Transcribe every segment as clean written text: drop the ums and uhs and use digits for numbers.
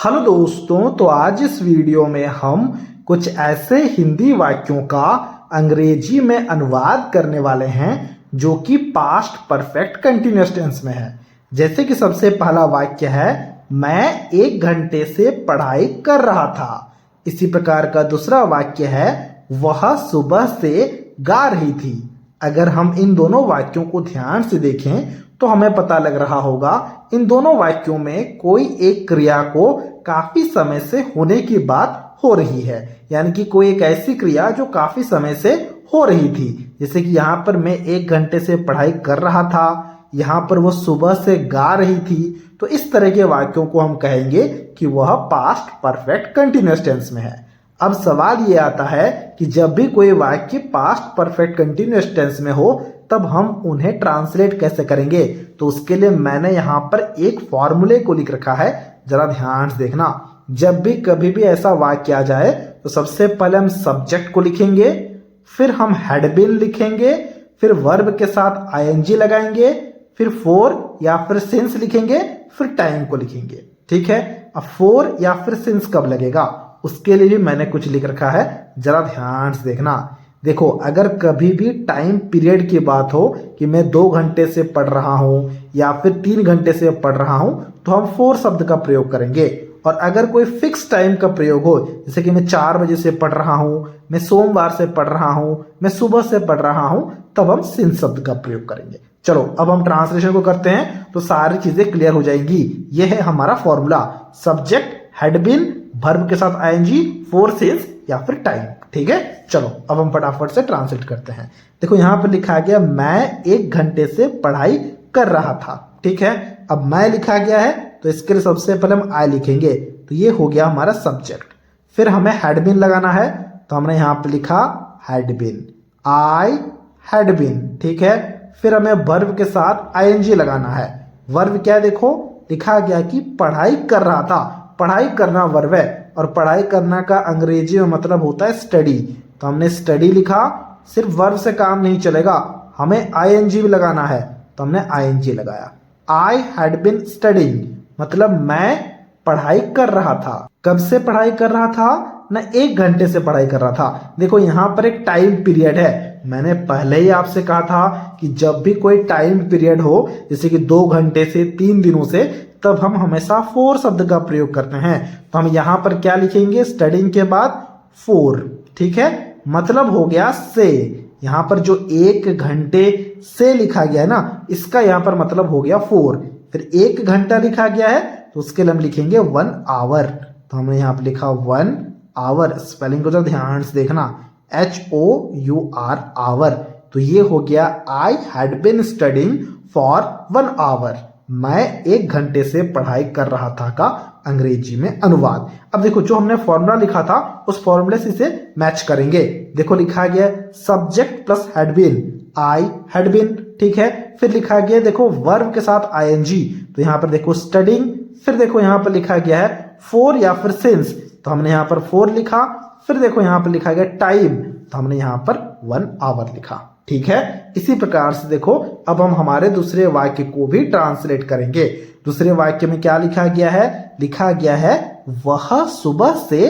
Hello दोस्तों, तो आज इस वीडियो में हम कुछ ऐसे हिंदी वाक्यों का अंग्रेजी में अनुवाद करने वाले हैं जो कि पास्ट परफेक्ट कंटीन्यूअस टेंस में है। जैसे कि सबसे पहला वाक्य है, मैं 1 घंटे से पढ़ाई कर रहा था। इसी प्रकार का दूसरा वाक्य है, वह सुबह से गा रही थी। अगर हम इन दोनों वाक्यों को ध्यान से देखें तो हमें पता लग रहा होगा इन दोनों वाक्यों में कोई एक क्रिया को काफी समय से होने की बात हो रही है, यानी कि कोई एक ऐसी क्रिया जो काफी समय से हो रही थी। जैसे कि यहाँ पर मैं 1 घंटे से पढ़ाई कर रहा था, यहाँ पर वो सुबह से गा रही थी। तो इस तरह के वाक्यों को हम कहेंगे कि वह पास्ट परफेक्ट कंटीन्यूअस टेंस में है। अब सवाल ये आता है कि जब भी कोई वाक्य पास्ट परफेक्ट कंटीन्यूअस टेंस में हो तब हम उन्हें ट्रांसलेट कैसे करेंगे। तो उसके लिए मैंने यहाँ पर एक फॉर्मूले को लिख रखा है, जरा ध्यान से देखना। जब भी कभी भी ऐसा वाक्य आ जाए तो सबसे पहले हम सब्जेक्ट को लिखेंगे, फिर हम हैड बीन लिखेंगे, फिर वर्ब के साथ आईएनजी लगाएंगे, फिर फोर या फिर सिंस लिखेंगे, फिर टाइम को लिखेंगे। ठीक है, अब फोर या फिर सिंस कब लगेगा उसके लिए भी मैंने कुछ लिख रखा है, जरा ध्यान से देखना। देखो, अगर कभी भी टाइम पीरियड की बात हो कि मैं 2 घंटे से पढ़ रहा हूं या फिर 3 घंटे से पढ़ रहा हूं तो हम फोर शब्द का प्रयोग करेंगे। और अगर कोई फिक्स टाइम का प्रयोग हो, जैसे कि मैं 4 बजे से पढ़ रहा हूं, मैं सोमवार से पढ़ रहा हूं, मैं सुबह से पढ़ रहा हूं, तब हम सिंस शब्द का प्रयोग करेंगे। चलो अब हम ट्रांसलेशन को करते हैं तो सारी चीजें क्लियर हो जाएंगी। यह है हमारा formula, subject had been, verb के साथ आईएनजी, फोर सिंस या फिर टाइम। ठीक है, चलो अब हम फटाफट से ट्रांसलेट करते हैं। देखो यहां पर लिखा गया, मैं 1 घंटे से पढ़ाई कर रहा था। ठीक है, अब मैं लिखा गया है तो इसके लिए सबसे पहले हम आई लिखेंगे, तो ये हो गया हमारा सब्जेक्ट। फिर हमें हैड बीन लगाना है तो हमने यहां पर लिखा had been, I had been. ठीक है, फिर हमें वर्ब के साथ आईएनजी लगाना है। वर्ब क्या है, देखो लिखा गया कि पढ़ाई कर रहा था। पढ़ाई करना वर्ब है और पढ़ाई करना का अंग्रेजी में मतलब होता है स्टडी। तो हमने स्टडी लिखा, सिर्फ वर्ब से काम नहीं चलेगा, हमें आईएनजी भी लगाना है, तो हमने आईएनजी लगाया। आई हैड बीन स्टडीइंग मतलब मैं पढ़ाई कर रहा था। कब से पढ़ाई कर रहा था ना, 1 घंटे से पढ़ाई कर रहा था। देखो यहां पर एक टाइम पीरियड है, मैंने पहले ही आपसे कहा था कि जब भी कोई टाइम पीरियड हो, जैसे कि 2 घंटे से 3 दिनों से, तब हम हमेशा फोर शब्द का प्रयोग करते हैं। तो हम यहां पर क्या लिखेंगे, स्टडीइंग के बाद फोर। ठीक है, मतलब हो गया से। यहां पर जो 1 घंटे से लिखा गया है ना, इसका यहां पर मतलब हो गया फोर। फिर 1 घंटा लिखा गया है तो उसके लिए हम लिखेंगे 1 आवर। तो हमने यहां पर लिखा 1 आवर। स्पेलिंग को जरा ध्यान से देखना, HOUR आवर। तो ये हो गया, I had been studying for 1 hour. मैं 1 घंटे से पढ़ाई कर रहा था का अंग्रेजी में अनुवाद। अब देखो जो हमने फॉर्मूला लिखा था उस फॉर्मूले से इसे मैच करेंगे। देखो लिखा गया subject plus had been, I had been. ठीक है, फिर लिखा गया देखो वर्ब के साथ आईएनजी, तो यहां पर देखो स्टडीइंग। फिर देखो यहां पर लिखा गया है फोर या फिर सिंस, तो हमने यहां पर फोर लिखा। फिर देखो यहां पर लिखा गया टाइम, तो हमने यहां पर 1 आवर लिखा। ठीक है, इसी प्रकार से देखो अब हम हमारे दूसरे वाक्य को भी ट्रांसलेट करेंगे। दूसरे वाक्य में क्या लिखा गया है, लिखा गया है वह सुबह से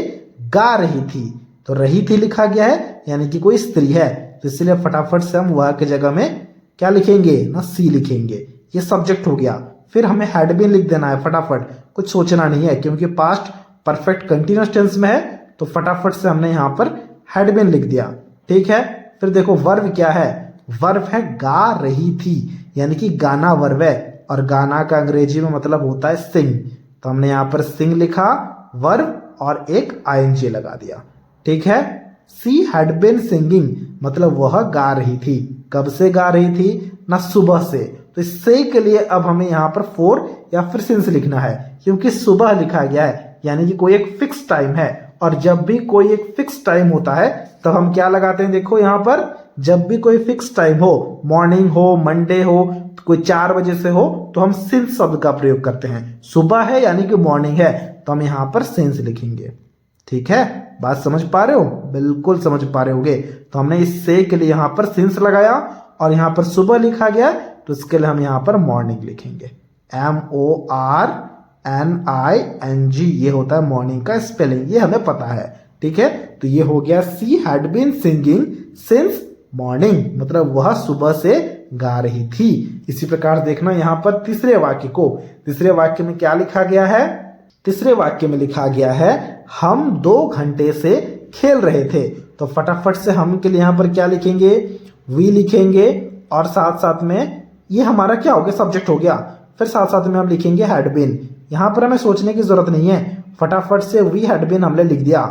गा रही थी। तो रही थी लिखा गया है, यानी कि कोई स्त्री है, तो इसलिए फटाफट से हम वह के जगह में क्या लिखेंगे ना, सी लिखेंगे। ये सब्जेक्ट हो गया। फिर हमें हैड बीन लिख देना है फटाफट, कुछ सोचना नहीं है क्योंकि पास्ट परफेक्ट कंटीन्यूअस टेंस में है, तो फटाफट से हमने यहां पर हैड बीन लिख दिया। ठीक है, फिर देखो वर्ब क्या है, वर्ब है गा रही थी, यानी कि गाना वर्ब है, और गाना का अंग्रेजी में मतलब होता है सिंग। तो हमने यहां पर सिंग लिखा, वर्ब और एक आईएनजी लगा दिया। ठीक है, सी हैड बीन सिंगिंग मतलब वह गा रही थी। कब से गा रही थी ना, सुबह से। तो इससे के लिए अब हमें यहां पर फोर या फिर सिंस लिखना है, क्योंकि सुबह लिखा गया है, यानी कि कोई एक फिक्स टाइम है। और जब भी कोई एक फिक्स टाइम होता है तो हम क्या लगाते हैं, देखो यहां पर जब भी कोई फिक्स टाइम हो, मॉर्निंग हो, मंडे हो, कोई 4 बजे से हो, तो हम सिंस शब्द का प्रयोग करते हैं। सुबह है यानी कि मॉर्निंग है, तो हम यहां पर सिंस लिखेंगे। ठीक है, बात समझ पा रहे हो, बिल्कुल समझ पा रहे होगे। तो हमने इस से के लिए यहां पर सिंस लगाया, और यहां पर सुबह लिखा गया तो इसके लिए हम यहां पर मॉर्निंग लिखेंगे, MING, ये होता है मॉर्निंग का स्पेलिंग, ये हमें पता है। ठीक है, तो ये हो गया she had been singing since morning, मतलब वह सुबह से गा रही थी। इसी प्रकार देखना यहाँ पर तीसरे वाक्य को, तीसरे वाक्य में क्या लिखा गया है? तीसरे वाक्य में लिखा गया है हम 2 घंटे से खेल रहे थे। तो फटाफट से हम के लिए यहाँ पर क्या लिखेंगे? वी लिखेंगे और साथ साथ में ये हमारा क्या हो गया? सब्जेक्ट हो गया। फिर साथ साथ में हम लिखेंगे हैड बीन। यहाँ पर हमें सोचने की जरूरत नहीं है, फटाफट से वी हैड बीन हमने लिख दिया।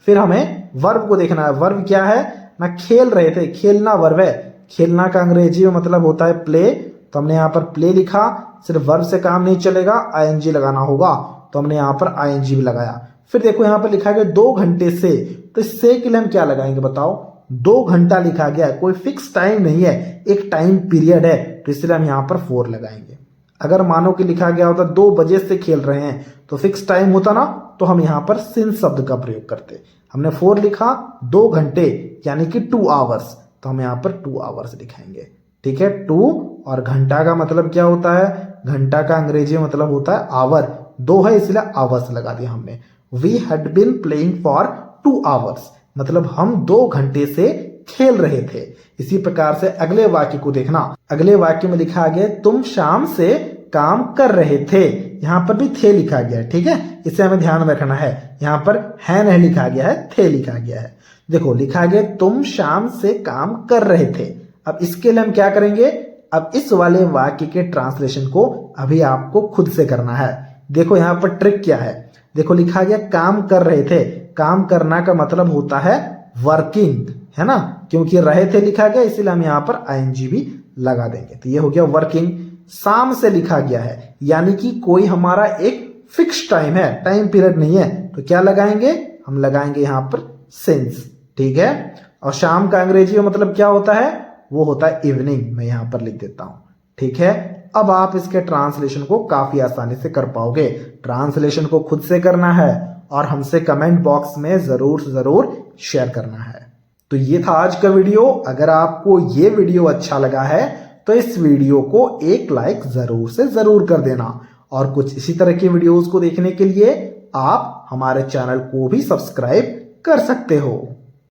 फिर हमें वर्ब को देखना है। वर्ब क्या है ना? खेल रहे थे, खेलना वर्ब है। खेलना का अंग्रेजी में मतलब होता है प्ले, तो हमने यहाँ पर प्ले लिखा। सिर्फ वर्ब से काम नहीं चलेगा, ING लगाना होगा, तो हमने यहाँ पर ING भी लगाया। फिर देखो यहाँ पर लिखा गया 2 घंटे से, तो इससे के लिए हम क्या लगाएंगे बताओ? 2 घंटा लिखा गया है, कोई फिक्स टाइम नहीं है, एक टाइम पीरियड है, तो इसलिए हम यहाँ पर 4 लगाएंगे। अगर मानो कि लिखा गया होता 2 बजे से खेल रहे हैं, तो फिक्स टाइम होता ना, तो हम यहाँ पर सिंस शब्द का प्रयोग करते। हमने 4 लिखा, 2 घंटे यानी कि 2 आवर्स, तो हम यहाँ पर 2 आवर्स लिखेंगे। ठीक है, 2 और घंटा का मतलब क्या होता है? घंटा का अंग्रेजी में मतलब होता है आवर, 2 है इसलिए आवर्स लगा दिया हमने। We had been playing for 2 hours, मतलब हम 2 घंटे से खेल रहे थे। इसी प्रकार से अगले वाक्य को देखना। अगले वाक्य में लिखा गया तुम शाम से काम कर रहे थे। यहाँ पर भी थे लिखा गया है। ठीक है, इसे हमें ध्यान रखना है। यहाँ पर है नहीं लिखा गया है, थे लिखा गया है। देखो लिखा गया तुम शाम से काम कर रहे थे। अब इसके लिए हम क्या करेंगे? अब इस वाले वाक्य के ट्रांसलेशन को अभी आपको खुद से करना है। देखो यहाँ पर ट्रिक क्या है। देखो लिखा गया काम कर रहे थे, काम करना का मतलब होता है वर्किंग, है ना? क्योंकि रहे थे लिखा गया, इसीलिए हम यहाँ पर ING भी लगा देंगे। तो ये हो गया वर्किंग। शाम से लिखा गया है, यानी कि कोई हमारा एक फिक्स टाइम है, टाइम पीरियड नहीं है, तो क्या लगाएंगे? हम लगाएंगे यहाँ पर सिंस। ठीक है, और शाम का अंग्रेजी में मतलब क्या होता है? वो होता है इवनिंग। मैं यहाँ पर लिख देता हूं। ठीक है, अब आप इसके ट्रांसलेशन को काफी आसानी से कर पाओगे। ट्रांसलेशन को खुद से करना है और हमसे कमेंट बॉक्स में जरूर से जरूर शेयर करना है। तो ये था आज का वीडियो। अगर आपको ये वीडियो अच्छा लगा है तो इस वीडियो को एक लाइक जरूर से जरूर कर देना, और कुछ इसी तरह की वीडियोस को देखने के लिए आप हमारे चैनल को भी सब्सक्राइब कर सकते हो।